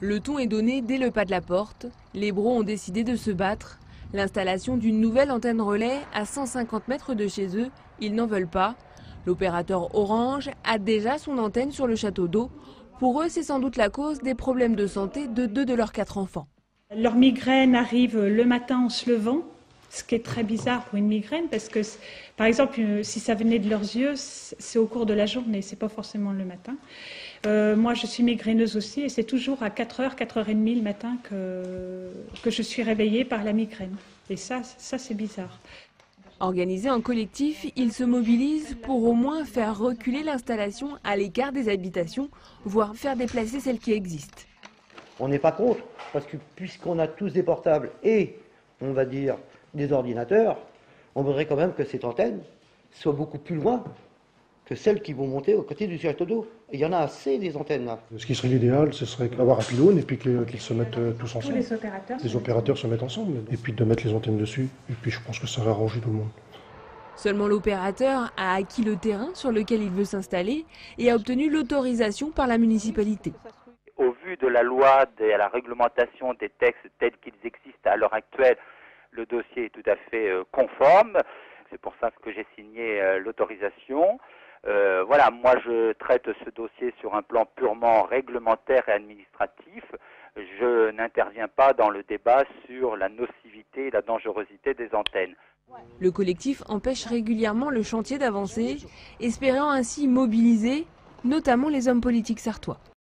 Le ton est donné dès le pas de la porte. Les bros ont décidé de se battre. L'installation d'une nouvelle antenne relais à 150 mètres de chez eux, ils n'en veulent pas. L'opérateur Orange a déjà son antenne sur le château d'eau. Pour eux, c'est sans doute la cause des problèmes de santé de 2 de leurs 4 enfants. Leur migraine arrive le matin en se levant, ce qui est très bizarre pour une migraine parce que, par exemple, si ça venait de leurs yeux, c'est au cours de la journée, c'est pas forcément le matin. Moi, je suis migraineuse aussi et c'est toujours à 4h, 4h30 le matin que je suis réveillée par la migraine. Et ça c'est bizarre. Organisés en collectif, ils se mobilisent pour au moins faire reculer l'installation à l'écart des habitations, voire faire déplacer celles qui existent. On n'est pas contre, parce que puisqu'on a tous des portables et, on va dire, des ordinateurs, on voudrait quand même que cette antenne soit beaucoup plus loin que celles qui vont monter au côté du château d'eau. Il y en a assez des antennes là. Ce qui serait l'idéal, ce serait d'avoir un pylône et puis qu'ils se mettent tous ensemble. Tous les opérateurs se mettent ensemble et puis de mettre les antennes dessus. Et puis je pense que ça va arranger tout le monde. Seulement l'opérateur a acquis le terrain sur lequel il veut s'installer et a obtenu l'autorisation par la municipalité. Au vu de la loi et à la réglementation des textes tels qu'ils existent à l'heure actuelle, le dossier est tout à fait conforme. C'est pour ça que j'ai signé l'autorisation. Voilà, moi je traite ce dossier sur un plan purement réglementaire et administratif. Je n'interviens pas dans le débat sur la nocivité et la dangerosité des antennes. Le collectif empêche régulièrement le chantier d'avancer, espérant ainsi mobiliser notamment les hommes politiques sarthois.